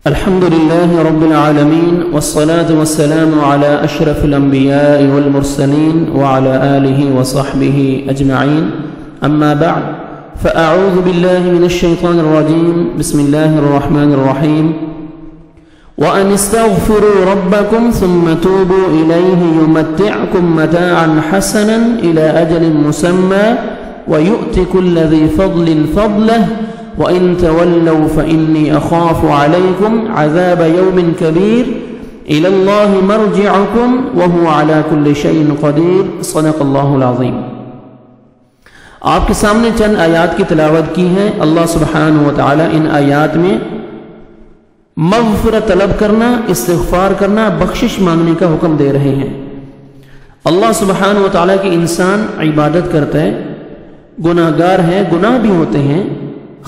الحمد لله رب العالمين والصلاة والسلام على أشرف الأنبياء والمرسلين وعلى آله وصحبه أجمعين. أما بعد، فأعوذ بالله من الشيطان الرجيم. بسم الله الرحمن الرحيم. وأن استغفروا ربكم ثم توبوا إليه يمتعكم متاعا حسنا إلى أجل مسمى ويؤت كل ذي فضل فضله وَإِن تَوَلَّوْا فَإِنِّي أَخَافُ عَلَيْكُمْ عَذَابَ يَوْمٍ كَبِيرٍ إِلَى اللَّهِ مَرْجِعُكُمْ وَهُوَ عَلَى كُلِّ شَيْءٍ قَدِيرٌ. صدق اللہ العظیم. آپ کے سامنے چند آیات کی تلاوت کی ہے. اللہ سبحانہ وتعالی ان آیات میں مغفرت طلب کرنا، استغفار کرنا، بخشش مانگنے کا حکم دے رہے ہیں. اللہ سبحانہ وتعالی کی انسان عبادت کرتا ہے، گناہ گار ہے، گناہ بھی ہوتے ہیں،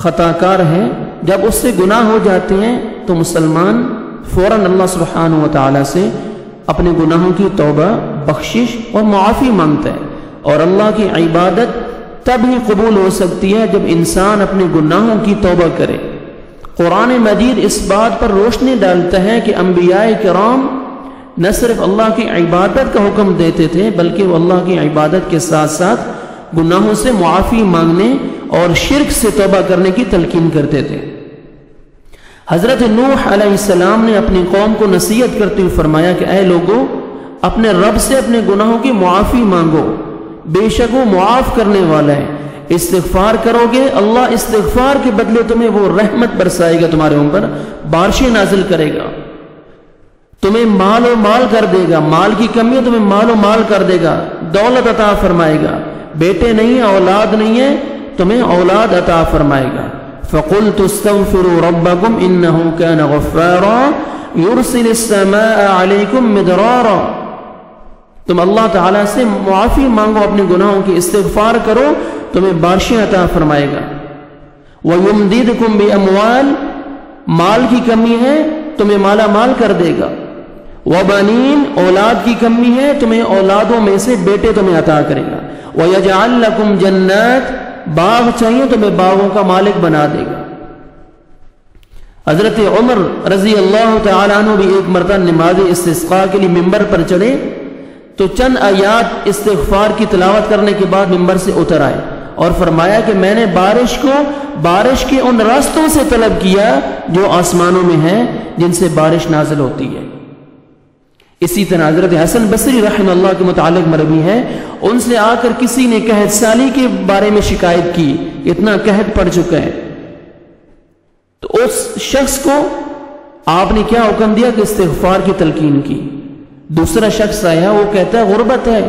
خطا کار ہے. جب اس سے گناہ ہو جاتے ہیں تو مسلمان فوراً اللہ سبحانہ وتعالی سے اپنے گناہوں کی توبہ، بخشش اور معافی مانگتا ہے. اور اللہ کی عبادت تب ہی قبول ہو سکتی ہے جب انسان اپنے گناہوں کی توبہ کرے. قرآن مجید اس بات پر روشنی ڈالتا ہے کہ انبیاء کرام نہ صرف اللہ کی عبادت کا حکم دیتے تھے بلکہ وہ اللہ کی عبادت کے ساتھ ساتھ گناہوں سے معافی مانگنے اور شرک سے توبہ کرنے کی تلقین کرتے تھے. حضرت نوح علیہ السلام نے اپنی قوم کو نصیحت کرتے ہوئے فرمایا کہ اے لوگو، اپنے رب سے اپنے گناہوں کی معافی مانگو، بے شک وہ معاف کرنے والا ہے. استغفار کرو گے، اللہ استغفار کے بدلے تمہیں وہ رحمت برسائے گا، تمہارے اوپر بارشیں نازل کرے گا، تمہیں مال و مال کر دے گا. مال کی کمی ہے، تمہیں مال و مال کر دے گا، دولت عطا فرمائے گا. بیٹے نہیں ہیں، اولاد نہیں ہے، تمہیں اولاد عطا فرمائے گا. فَقُلْتُ اسْتَغْفِرُوا رَبَّكُمْ إِنَّهُ كَانَ غَفَّارًا يُرْسِلِ السَّمَاءَ عَلَيْكُمْ مِدْرَارًا. تم اللہ تعالیٰ سے معافی مانگو، اپنے گناہوں کی استغفار کرو، تمہیں بارشیں عطا فرمائے گا. وَيُمْدِدْكُمْ بِأَمْوَالٍ، مال کی کمی ہے، تمہیں مالا مال کر دے گا. وَبَنِينَ، اولاد کی کمی ہے، تمہیں اولادوں میں سے بیٹے تمہیں عطا کرے گا. وَيَجْعَلْ لَكُمْ جَنَّاتٍ، باغ چاہیے تمہیں باغوں کا مالک بنا دے گا. حضرت عمر رضی اللہ تعالیٰ عنہ بھی ایک مرتبہ نماز استسقاء کے لیے ممبر پر چڑھے تو چند آیات استغفار کی تلاوت کرنے کے بعد ممبر سے اتر آئے اور فرمایا کہ میں نے بارش کے ان راستوں سے طلب کیا جو آسمانوں میں ہیں جن سے بارش نازل ہوتی ہے. اسی طرح حضرت حسن بصری رحمہ اللہ کے متعلق مروی ہے، ان سے آ کر کسی نے قحط سالی کے بارے میں شکایت کی، اتنا قحط پڑ چکا ہے. تو اس شخص کو آپ نے کیا حکم دیا کہ استغفار کی تلقین کی. دوسرا شخص آیا، وہ کہتا ہے غربت ہے،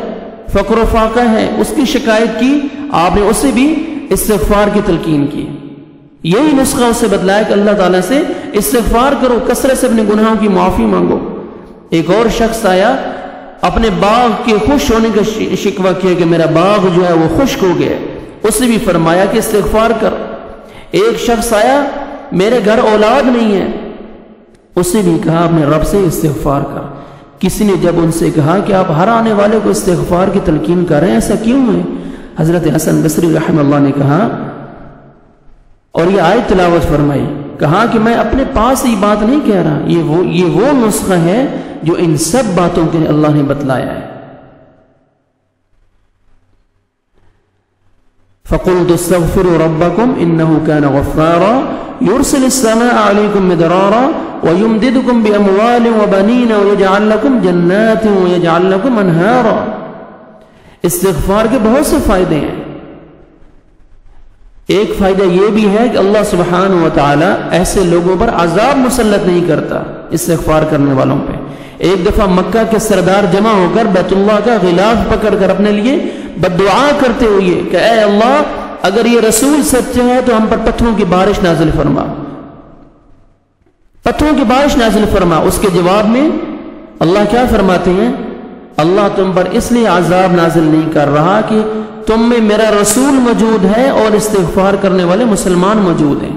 فقر و فاقہ ہے، اس کی شکایت کی، آپ نے اسے بھی استغفار کی تلقین کی. یہی نسخہ اسے بتلایا کہ اللہ تعالیٰ سے استغفار کرو، کثرت سے اپنے گناہوں کی معافی مانگو. ایک اور شخص آیا، اپنے باغ کے خوش ہونے کا شکوہ کیا کہ میرا باغ جو ہے وہ خشک ہو گیا، اسے بھی فرمایا کہ استغفار کر. ایک شخص آیا، میرے گھر اولاد نہیں ہے، اسے بھی کہا اپنے رب سے استغفار کر. کسی نے جب ان سے کہا کہ آپ ہر آنے والے کو استغفار کی تلقین کر رہے ہیں، ایسا کیوں ہے؟ حضرت حسن بصری رحمہ اللہ نے کہا اور یہ آیت تلاوت فرمائی، کہا کہ میں اپنے پاس ہی بات نہیں کہہ رہا، یہ وہ نسخہ ہے جو ان سب باتوں کے اللہ نے بتلایا ہے. فَقُلْتُ اسْتَغْفِرُوا رَبَّكُمْ إِنَّهُ كَانَ غَفَّارًا يُرْسِلِ السَّمَاءَ عَلَيْكُمْ مِدْرَارًا وَيُمْدِدْكُمْ بِأَمْوَالٍ وَبَنِينَ وَيَجْعَلْ لَكُمْ جَنَّاتٍ وَيَجْعَلْ لَكُمْ أَنْهَارًا. استغفار کے بہت سے فائدے ہیں. ایک فائدہ یہ بھی ہے کہ اللہ سبحانہ وتعالی ایسے لوگوں پر عذاب مسلط نہیں کرتا استغفار کرنے والوں پہ. ایک دفعہ مکہ کے سردار جمع ہو کر بیت اللہ کا غلاف پکڑ کر اپنے لیے بددعا کرتے ہوئے کہ اے اللہ، اگر یہ رسول سچے ہیں تو ہم پر پتھروں کی بارش نازل فرما، پتھروں کی بارش نازل فرما. اس کے جواب میں اللہ کیا فرماتے ہیں؟ اللہ تم پر اس لیے عذاب نازل نہیں کر رہا کہ تم میں میرا رسول موجود ہے اور استغفار کرنے والے مسلمان موجود ہیں.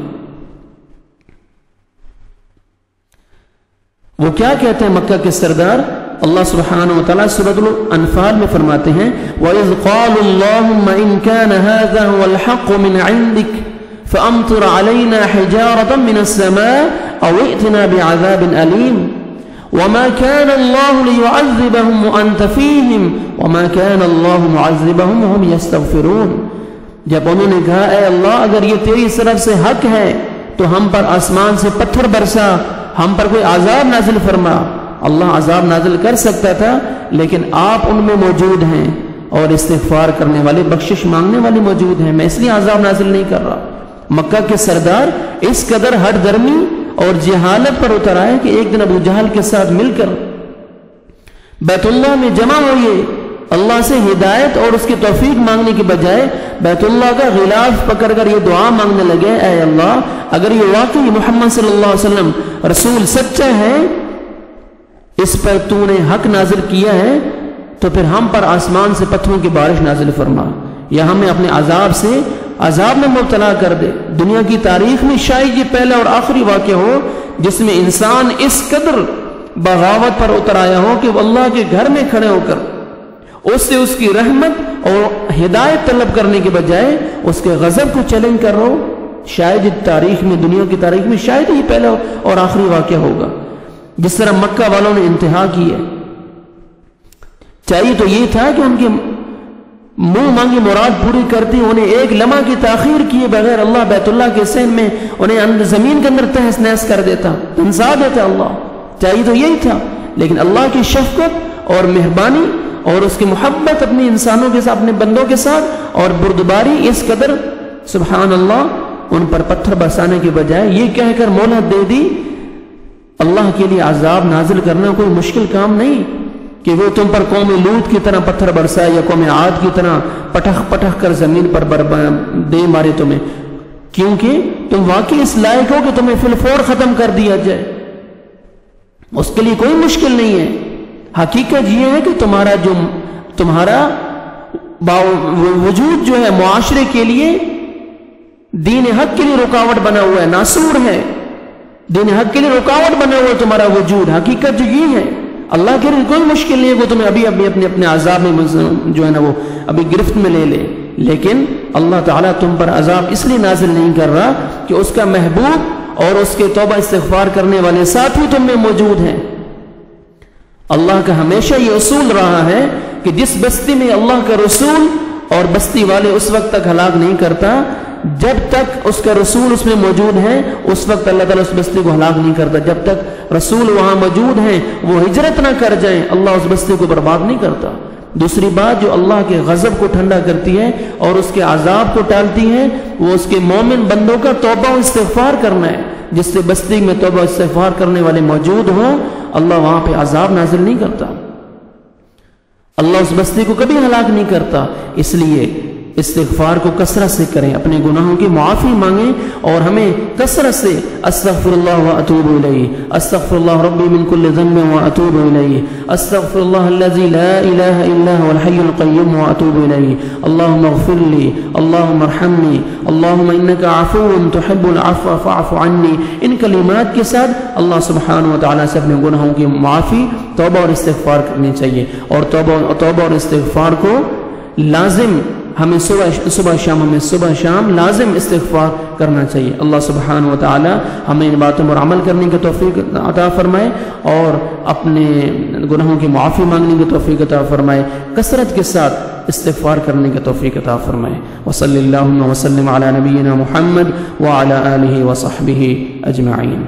وہ کیا کہتے ہیں مکہ کے سردار؟ اللہ سبحانہ وتعالی سورۃ الانفال میں فرماتے ہیں وَإِذْ قَالُوا اللَّهُمَّ إِنْ كَانَ هَذَا هُوَ الْحَقُّ مِنْ عِنْدِكَ فَأَمْطِرْ عَلَيْنَا حِجَارَةً مِنَ السَّمَاءِ او ائتنا بعذاب علیم وما كان الله ليعذبهم وانت فيهم وما كان الله معذبهم وهم يستغفرون. جب انہوں نے کہا اے اللہ اگر یہ تیری طرف سے حق ہے تو ہم پر آسمان سے پتھر برسا، ہم پر کوئی عذاب نازل فرما. اللہ عذاب نازل کر سکتا تھا لیکن آپ ان میں موجود ہیں اور استغفار کرنے والے، بخشش مانگنے والے موجود ہیں، میں اس لیے عذاب نازل نہیں کر رہا. مکہ کے سردار اس قدر ہٹ درمی اور جہالت پر اتر آئے کہ ایک دن ابو جہل کے ساتھ مل کر بیت اللہ میں جمع ہوئے، اللہ سے ہدایت اور اس کی توفیق مانگنے کے بجائے بیت اللہ کا غلاف پکڑ کر یہ دعا مانگنے لگے، اے اللہ اگر یہ واقعی محمد صلی اللہ علیہ وسلم رسول سچا ہے، اس پر تو نے حق نازل کیا ہے، تو پھر ہم پر آسمان سے پتھروں کی بارش نازل فرما یا ہمیں اپنے عذاب میں مبتلا کر دے. دنیا کی تاریخ میں شاید یہ پہلا اور آخری واقعہ ہو جس میں انسان اس قدر بغاوت پر اتر آیا ہو کہ وہ اللہ کے گھر میں کھڑے ہو کر اس سے اس کی رحمت اور ہدایت طلب کرنے کے بجائے اس کے غضب کو چیلنج کر رہا ہو. شاید تاریخ میں، دنیا کی تاریخ میں شاید یہ پہلا اور آخری واقعہ ہوگا. جس طرح مکہ والوں نے انتہا کی ہے، چاہیے تو یہ تھا کہ ان کی منہ مانگی مراد پوری کرتی، انہیں ایک لمحہ کی تاخیر کیے بغیر اللہ بیت اللہ کے صحن میں انہیں زمین کے اندر تہس نہس کر دیتا، ہنسا دیتا. اللہ چاہیے تو یہی تھا، لیکن اللہ کی شفقت اور مہربانی اور اس کی محبت اپنے انسانوں کے ساتھ، اپنے بندوں کے ساتھ اور بردباری اس قدر سبحان اللہ ان پر پتھر برسانے کے بجائے یہ کہہ کر مہلت دے دی. اللہ کے لیے عذاب نازل کرنا کوئی مشکل کام نہیں کہ وہ تم پر قوم لوط کی طرح پتھر برسائے یا قوم عاد کی طرح پٹخ پٹخ کر زمین پر دے مارے تمہیں، کیونکہ تم واقعی اس لائق ہو کہ تمہیں فی الفور ختم کر دیا جائے. اس کے لیے کوئی مشکل نہیں ہے. حقیقت یہ ہے کہ تمہارا وجود جو ہے معاشرے کے لیے، دین حق کے لیے رکاوٹ بنا ہوا ہے، ناسور ہے. دین حق کے لیے رکاوٹ بنا ہوا ہے تمہارا وجود. حقیقت جو یہ ہے اللہ کے لیے کوئی مشکل نہیں ہے وہ تمہیں ابھی اپنے عذاب میں جو ہے نا وہ ابھی گرفت میں لے لے، لیکن اللہ تعالیٰ تم پر عذاب اس لیے نازل نہیں کر رہا کہ اس کا محبوب اور اس کے توبہ استغفار کرنے والے ساتھی تم میں موجود ہیں. اللہ کا ہمیشہ یہ اصول رہا ہے کہ جس بستی میں اللہ کا رسول اور بستی والے اس وقت تک ہلاک نہیں کرتا جب تک اس کا رسول اس میں موجود ہے، اس وقت اللہ تعالیٰ اس بستی کو ہلاک نہیں کرتا. جب تک رسول وہاں موجود ہیں، وہ ہجرت نہ کر جائیں، اللہ اس بستی کو برباد نہیں کرتا. دوسری بات جو اللہ کے غضب کو ٹھنڈا کرتی ہے اور اس کے عذاب کو ٹالتی ہے، وہ اس کے مومن بندوں کا توبہ و استغفار کرنا ہے. جس سے بستی میں توبہ و استغفار کرنے والے موجود ہوں، اللہ وہاں پہ عذاب نازل نہیں کرتا. اللہ اس بستی کو کبھی ہلاک نہیں کرتا. اس لیے استغفار کو کثرت سے کریں، اپنے گناہوں کی معافی مانگیں اور ہمیں کثرت سے استغفر اللہ واتوب الیہ، استغفر اللہ ربی من کل ذنب واتوب الیہ، استغفر اللہ الذی لا الہ الا هو الحی القیوم واتوب الیہ، اللہم اغفر لی، اللہم ارحمنی، اللہم انک عفو تحب العفو فاعف عنی. ان کلمات کے ساتھ اللہ سبحانہ وتعالیٰ سے اپنے گناہوں کی معافی، توبہ اور استغفار کرنی چاہیے. اور توبہ اور استغفار کو لازم ہمیں صبح شام لازم استغفار کرنا چاہیے. اللہ سبحانہ وتعالی ہمیں ان باتوں پر عمل کرنے کی توفیق عطا فرمائے اور اپنے گناہوں کی معافی مانگنے کی توفیق عطا فرمائے، کثرت کے ساتھ استغفار کرنے کی توفیق عطا فرمائے. وصلی اللہ وسلم علی نبینا محمد وعلی آلہ وصحبہ اجمعین.